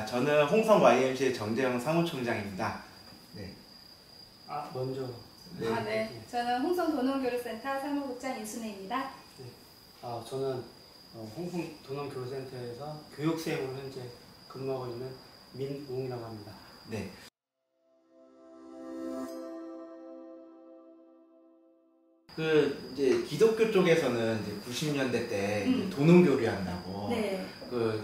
저는 홍성 YMCA 정재영 사무총장입니다. 네. 먼저. 네. 네. 저는 홍성 도농교류센터 사무국장 이순혜입니다. 네. 저는 홍성 도농교류센터에서 교육생으로 현재 근무하고 있는 민웅이라고 합니다. 네. 이제 기독교 쪽에서는 이제 90년대 때 도농교류 한다고 네.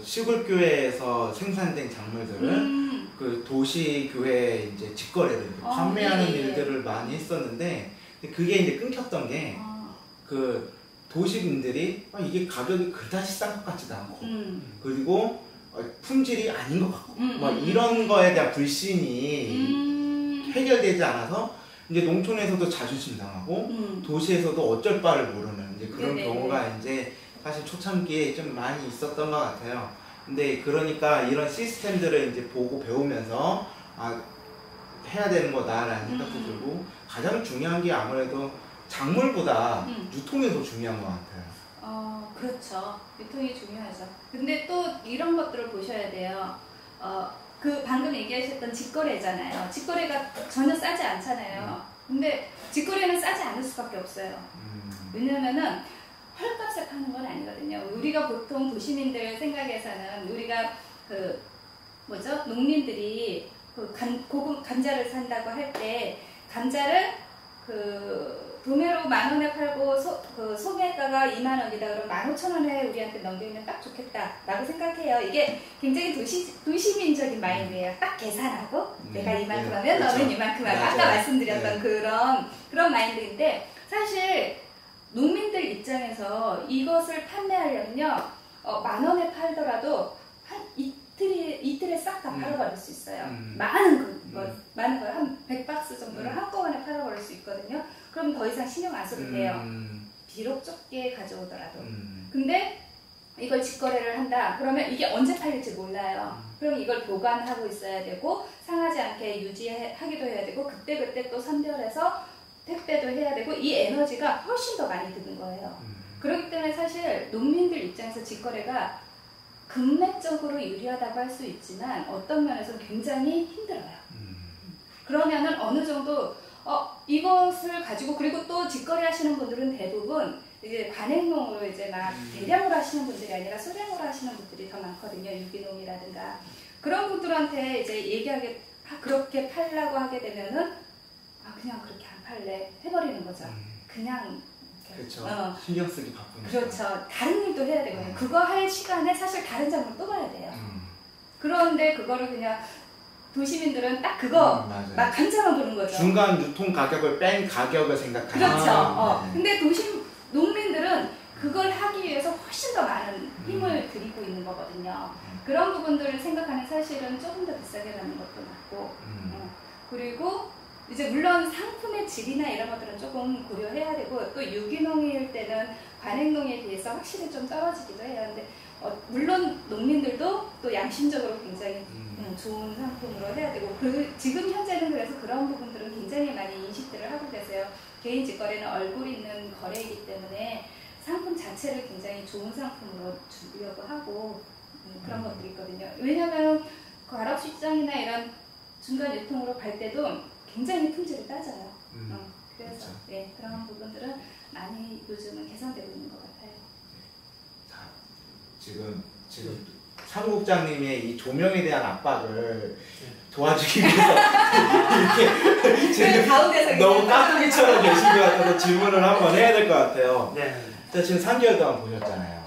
시골 교회에서 생산된 작물들을 도시 교회에 이제 직거래를 판매하는 네. 일들을 많이 했었는데 그게 이제 끊겼던 게 도시민들이 이게 가격이 그다지 싼 것 같지도 않고 그리고 품질이 아닌 것 같고 이런 거에 대한 불신이 해결되지 않아서 이제 농촌에서도 자존심 당하고 도시에서도 어쩔 바를 모르는 이제 그런 경우가 이제 사실 초창기에 좀 많이 있었던 것 같아요. 근데 그러니까 이런 시스템들을 이제 보고 배우면서 해야 되는 거다라는 생각도 들고 가장 중요한 게 아무래도 작물보다 유통이 더 중요한 것 같아요. 그렇죠. 유통이 중요하죠. 근데 또 이런 것들을 보셔야 돼요. 방금 얘기하셨던 직거래잖아요. 직거래가 전혀 싸지 않잖아요. 근데 직거래는 싸지 않을 수밖에 없어요. 왜냐면은 헐값에 파는 건 아니거든요. 우리가 보통 도시민들 생각에서는 우리가 농민들이 고급 감자를 산다고 할 때 감자를 도매로 10,000원에 팔고 소매가가 20,000원이다 그러면 15,000원에 우리한테 넘기면 딱 좋겠다 라고 생각해요. 이게 굉장히 도시민적인 마인드예요. 딱 계산하고 내가 이만큼 하면 그렇죠. 너는 이만큼 하고 아까 말씀드렸던 그런 마인드인데 사실 농민들 입장에서 이것을 판매하려면요 10,000원에 팔더라도 한 이틀에 싹 다 팔아버릴 수 있어요. 많은 걸 한 100박스 정도를 한꺼번에 팔아버릴 수 있거든요. 그럼 더 이상 신경 안 써도 돼요. 비록 적게 가져오더라도. 근데 이걸 직거래를 한다. 그러면 이게 언제 팔릴지 몰라요. 그럼 이걸 보관하고 있어야 되고 상하지 않게 유지하기도 해야 되고 그때그때 또 선별해서 택배도 해야 되고 이 에너지가 훨씬 더 많이 드는 거예요. 그렇기 때문에 사실 농민들 입장에서 직거래가 금액적으로 유리하다고 할 수 있지만 어떤 면에서는 굉장히 힘들어요. 그러면은 어느 정도 이것을 가지고 그리고 또 직거래 하시는 분들은 대부분 이제 관행농으로 이제 막 대량으로 하시는 분들이 아니라 소량으로 하시는 분들이 더 많거든요. 유기농이라든가 그런 분들한테 이제 그렇게 팔라고 하게 되면은 그냥 그렇게 안 팔래 해버리는 거죠. 그냥 그렇죠. 신경 쓰기 바쁘니까. 그렇죠. 다른 일도 해야 되거든요. 그거 할 시간에 사실 다른 작물 또 봐야 돼요. 그런데 그거를 그냥 도시민들은 딱 그거 막 감자만 보는 거죠. 중간 유통 가격을 뺀 가격을 생각하는. 그렇죠. 근데 농민들은 그걸 하기 위해서 훨씬 더 많은 힘을 들이고 있는 거거든요. 그런 부분들을 생각하면 사실은 조금 더 비싸게 가는 것도 맞고 그리고 이제 물론 상품의 질이나 이런 것들은 조금 고려해야 되고 또 유기농일 때는 관행농에 비해서 확실히 좀 떨어지기도 해요. 근데 물론 농민들도 또 양심적으로 굉장히 좋은 상품으로 해야 되고 지금 현재는 그래서 그런 부분들은 굉장히 많이 인식들을 하고 계세요. 개인 직거래는 얼굴 있는 거래이기 때문에 상품 자체를 굉장히 좋은 상품으로 주려고 하고 그런 것들이 있거든요. 왜냐하면 가락시장이나 이런 중간 유통으로 갈 때도 굉장히 품질을 따져요. 그래서 그렇죠. 그런 부분들은 많이 요즘은 개선되고 있는 것 같아요. 자, 지금 사무국장님의 이 조명에 대한 압박을 도와주기 위해서 이렇게 지금 가운데서 너무 깍두기처럼 계신 것 같아서 질문을 한번 해야 될 것 같아요. 자, 지금 3개월 동안 보셨잖아요.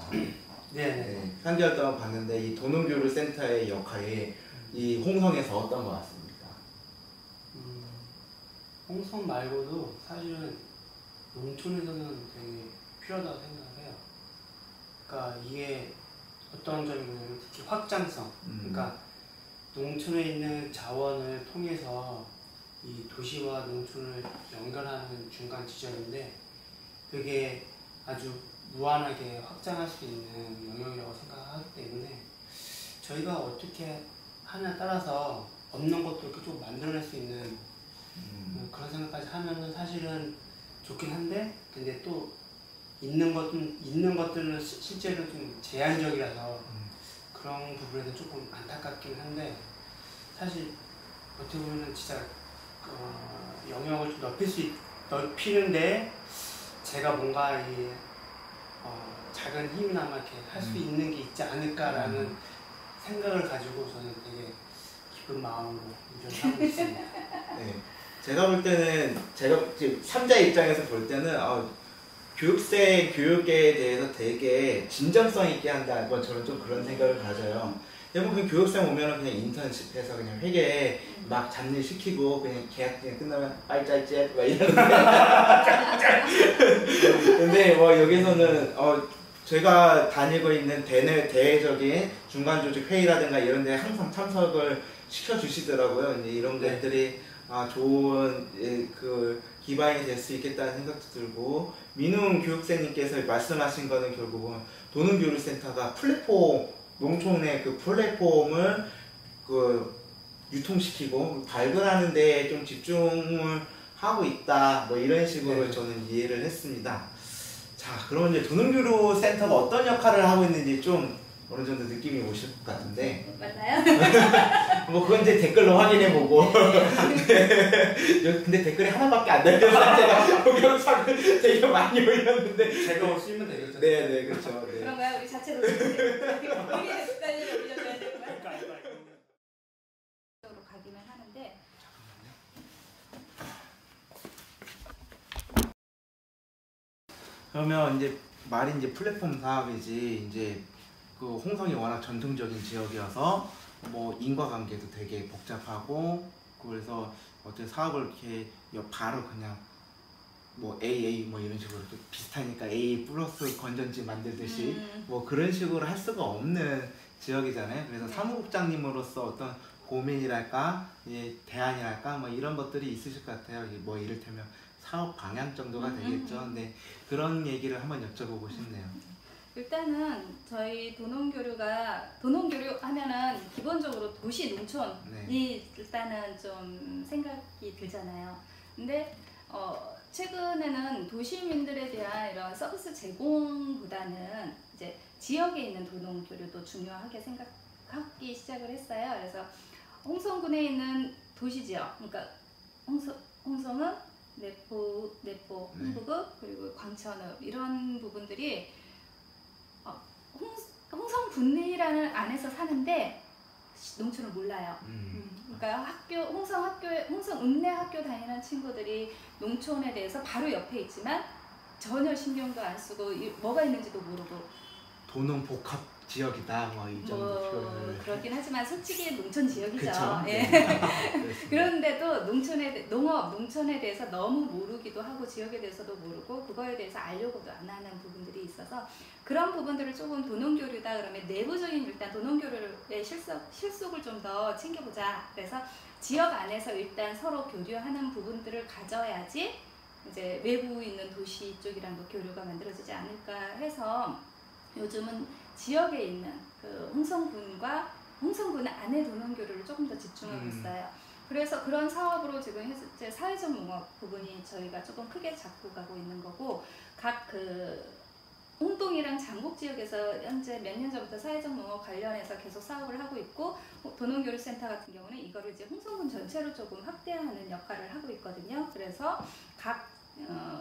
3개월 동안 봤는데 이 도농교류센터의 역할이 이 홍성에서 어떤 것 같습니까? 홍성 말고도 사실은 농촌에서는 되게 필요하다고 생각해요. 그러니까 이게 어떤 점이 뭐냐면 특히 확장성. 그러니까 농촌에 있는 자원을 통해서 이 도시와 농촌을 연결하는 중간 지점인데 그게 아주 무한하게 확장할 수 있는 영역이라고 생각하기 때문에 저희가 어떻게 하냐에 따라서 없는 것도 이렇게 좀 만들어낼 수 있는 그런 생각까지 하면은 사실은 좋긴 한데 근데 또 있는 것들은 실제로 좀 제한적이라서 그런 부분에서 조금 안타깝긴 한데 사실 어떻게 보면 진짜 영역을 좀 넓히는데 제가 뭔가 이 작은 힘이나마 이렇게 할 수 있는 게 있지 않을까라는 생각을 가지고 저는 되게 기쁜 마음으로 운전을 하고 있습니다. 네. 제가 볼 때는 제가 지금 3자 입장에서 볼 때는 교육생 교육에 대해서 되게 진정성 있게 한다. 뭐 저는 좀 그런 생각을 가져요. 대부분 교육생 오면은 그냥 인턴십해서 그냥 회계에 막 잡일 시키고 그냥 계약 그냥 끝나면 빨짤짤 막 이러는데 근데 뭐 여기서는 제가 다니고 있는 대외적인 중간조직 회의라든가 이런 데 항상 참석을 시켜주시더라고요. 이제 이런 것들이 좋은 그 기반이 될 수 있겠다는 생각도 들고, 민웅 교육생님께서 말씀하신 거는 결국은 도농교류센터가 플랫폼, 농촌의 그 플랫폼을 유통시키고 발굴하는 데 좀 집중을 하고 있다, 뭐 이런 식으로 저는 이해를 했습니다. 자, 그럼 이제 도농교류센터가 어떤 역할을 하고 있는지 좀 어느 정도 느낌이 오실 것 같은데. 맞나요? 뭐 그건 이제 댓글로 확인해보고. 근데 댓글이 하나밖에 안 달려서 제가 동영상을 되게 많이 올렸는데. 제가 없으면 되겠죠. 네네, 그렇죠. 네. 그런가요? 우리 자체로 올려줘야 되는 거야? 쪽으로 가기는 하는데. 그러면 이제 말이 이제 플랫폼 사업이지, 이제 그 홍성이 워낙 전통적인 지역이어서 뭐 인과관계도 되게 복잡하고, 그래서 어떤 사업을 이렇게 바로 그냥 뭐 AA 뭐 이런 식으로 비슷하니까 A 플러스 건전지 만들듯이 뭐 그런 식으로 할 수가 없는 지역이잖아요. 그래서 사무국장님으로서 어떤 고민이랄까, 대안이랄까, 뭐 이런 것들이 있으실 것 같아요. 뭐 이를테면 사업 방향 정도가 되겠죠. 근데 그런 얘기를 한번 여쭤보고 싶네요. 일단은 저희 도농교류 하면은 기본적으로 도시 농촌이 일단은 좀 생각이 들잖아요. 근데 최근에는 도시민들에 대한 이런 서비스 제공보다는 이제 지역에 있는 도농교류도 중요하게 생각하기 시작을 했어요. 그래서 홍성군에 있는 도시지역, 그러니까 홍성읍, 내포, 흥부읍, 그리고 광천읍, 이런 부분들이 홍성군이라는 안에서 사는데 농촌을 몰라요. 그러니까 홍성읍내 학교 다니는 친구들이 농촌에 대해서 바로 옆에 있지만 전혀 신경도 안 쓰고 뭐가 있는지도 모르고 도농복합 지역이다, 뭐 이 정도 표현을. 그렇긴 하지만 솔직히 농촌 지역이죠. 예. 네. 그런데도 농촌에 대해서 너무 모르기도 하고 지역에 대해서도 모르고 그거에 대해서 알려고도 안 하는 부분들이 있어서 그런 부분들을 조금 도농교류다 그러면 내부적인 일단 도농교류의 실속을 좀 더 챙겨보자. 그래서 지역 안에서 일단 서로 교류하는 부분들을 가져야지 이제 외부 있는 도시 쪽이랑도 교류가 만들어지지 않을까 해서 요즘은 지역에 있는 그 홍성군 안에 도농교류를 조금 더 집중하고 있어요. 그래서 그런 사업으로 지금 현재 사회적 농업 부분이 저희가 조금 크게 잡고 가고 있는 거고, 각 홍동이랑 장곡 지역에서 현재 몇 년 전부터 사회적 농업 관련해서 계속 사업을 하고 있고, 도농교류센터 같은 경우는 이거를 이제 홍성군 전체로 조금 확대하는 역할을 하고 있거든요. 그래서 각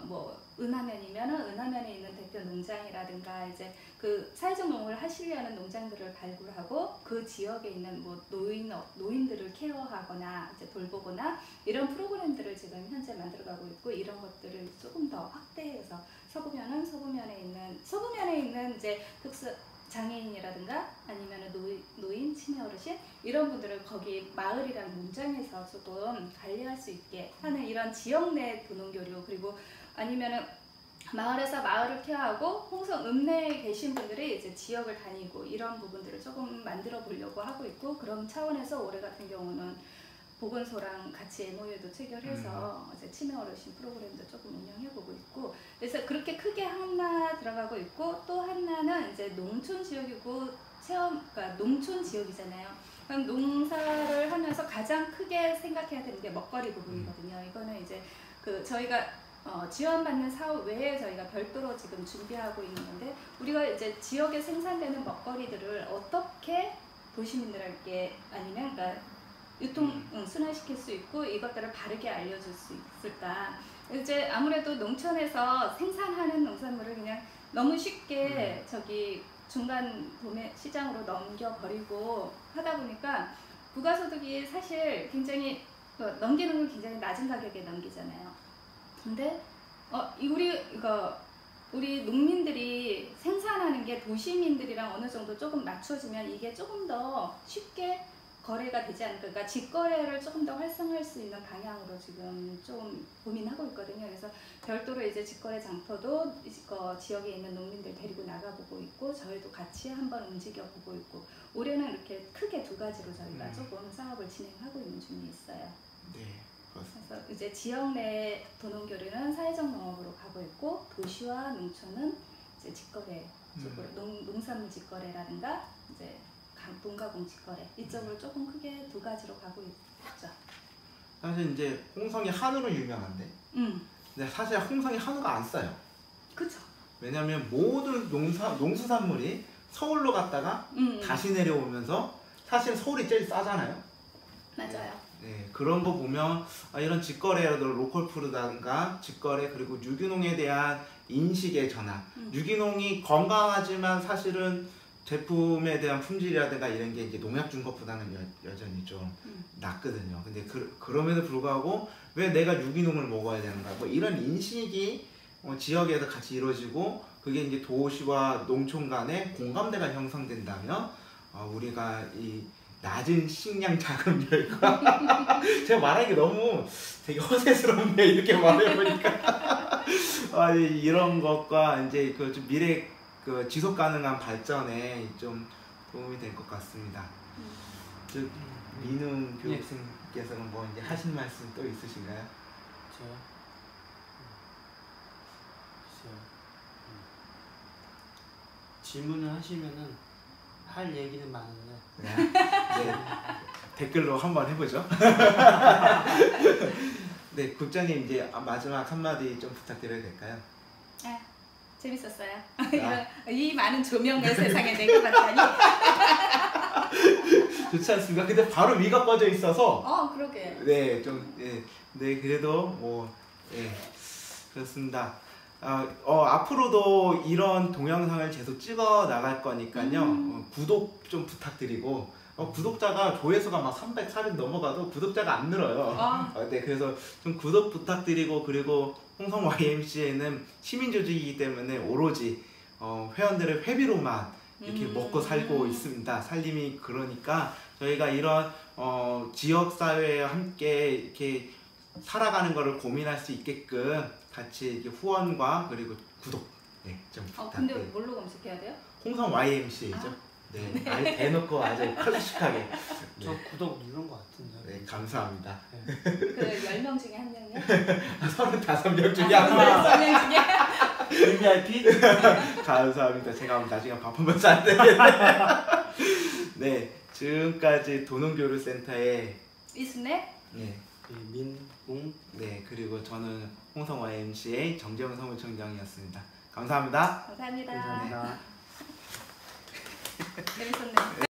뭐 은하면이면은 은하면에 있는 대표 농장이라든가 이제 그 사회적 농업을 하시려는 농장들을 발굴하고 그 지역에 있는 뭐 노인들을 케어하거나 이제 돌보거나 이런 프로그램들을 지금 현재 만들어가고 있고, 이런 것들을 조금 더 확대해서 서부면에 있는 이제 특수 장애인이라든가 아니면 노인, 치매 어르신 이런 분들을 거기 마을이랑 농장에서 조금 관리할 수 있게 하는 이런 지역 내 도농교류, 그리고 아니면은 마을에서 마을을 케어하고 홍성읍 내에 계신 분들이 이제 지역을 다니고 이런 부분들을 조금 만들어 보려고 하고 있고, 그런 차원에서 올해 같은 경우는 보건소랑 같이 MOU도 체결해서 이제 치매 어르신 프로그램도 조금 운영해보고 있고, 그래서 그렇게 크게 하나 들어가고 있고, 또 하나는 이제 농촌 지역이고 그러니까 농촌 지역이잖아요. 그럼 농사를 하면서 가장 크게 생각해야 되는 게 먹거리 부분이거든요. 이거는 이제 저희가 지원받는 사업 외에 저희가 별도로 지금 준비하고 있는 건데, 우리가 이제 지역에 생산되는 먹거리들을 어떻게 도시민들에게 아니면 그러니까 순환시킬 수 있고 이것들을 바르게 알려줄 수 있을까. 이제 아무래도 농촌에서 생산하는 농산물을 그냥 너무 쉽게 저기 중간 도매 시장으로 넘겨버리고 하다 보니까 부가소득이 사실 굉장히 넘기는 건 굉장히 낮은 가격에 넘기잖아요. 근데 우리 농민들이 생산하는 게 도시민들이랑 어느 정도 조금 맞춰지면 이게 조금 더 쉽게 거래가 되지 않을까. 그러니까 직거래를 조금 더 활성화할 수 있는 방향으로 지금 좀 고민하고 있거든요. 그래서 별도로 이제 직거래 장터도 지역에 있는 농민들 데리고 나가보고 있고, 저희도 같이 한번 움직여보고 있고, 올해는 이렇게 크게 두 가지로 저희가 조금 사업을 진행하고 있는 중에 있어요. 네. 그래서 이제 지역 내 도농교류는 사회적 농업으로 가고 있고, 도시와 농촌은 이제 직거래 쪽으로 농산물 직거래라든가 이제 분가공 직거래 이쪽으로 조금 크게 두 가지로 가고 있죠. 사실 이제 홍성이 한우로 유명한데, 근데 사실 홍성이 한우가 안 싸요. 그렇죠. 왜냐하면 모든 농수산물이 서울로 갔다가 다시 내려오면서 사실 서울이 제일 싸잖아요. 맞아요. 네, 그런 거 보면 이런 직거래라도 로컬푸드라든가 직거래, 그리고 유기농에 대한 인식의 전환. 유기농이 건강하지만 사실은 제품에 대한 품질이라든가 이런 게 이제 농약 준 것보다는 여전히 좀 낫거든요. 근데 그럼에도 불구하고 왜 내가 유기농을 먹어야 되는가, 뭐 이런 인식이 지역에서 같이 이루어지고, 그게 이제 도시와 농촌 간의 공감대가 형성된다면 우리가 이 낮은 식량 자금률과 제가 말하는 게 너무 되게 허세스럽네 이렇게 말해보니까 이런 것과 이제 그 좀 미래 그 지속 가능한 발전에 좀 도움이 될 것 같습니다. 민웅 교육생께서는 뭐 이제 하신 말씀 또 있으신가요? 저요? 글쎄요. 질문을 하시면은 할 얘기는 많은데. 네. 댓글로 한번 해보죠. 네, 국장님 이제 마지막 한마디 좀 부탁드려도 될까요? 재밌었어요. 이 많은 조명의 세상에 내가 봤다니. 좋지 않습니까? 근데 바로 위가 꺼져 있어서. 그러게. 네, 좀 네, 그래도 뭐 그렇습니다. 앞으로도 이런 동영상을 계속 찍어 나갈 거니까요. 구독 좀 부탁드리고, 구독자가 조회수가 막 300, 400 넘어가도 구독자가 안 늘어요. 네, 그래서 좀 구독 부탁드리고, 그리고 홍성 YMCA는 시민조직이기 때문에 오로지 회원들의 회비로만 이렇게 먹고 살고 있습니다. 살림이 그러니까 저희가 이런 지역사회와 함께 이렇게 살아가는 것을 고민할 수 있게끔 같이 이렇게 후원과 그리고 구독 좀 부탁드립니다. 근데 뭘로 검색해야 돼요? 홍성 YMCA죠. 네, 아예 대놓고 아주 클래식하게. 네. 저 구독 누른 것 같은데. 네, 감사합니다. 그 10명 중에 한 명이요? 35명 중에 한 명. 35명 중에? VIP? 감사합니다. 제가 나중에 밥 한번 싸야 되겠네. 네, 지금까지 도농교류센터의 이순애? 네, 민웅? 네, 그리고 저는 홍성 YMCA 정재훈 사무총장이었습니다. 감사합니다. 감사합니다. 감사합니다. 재밌었네요.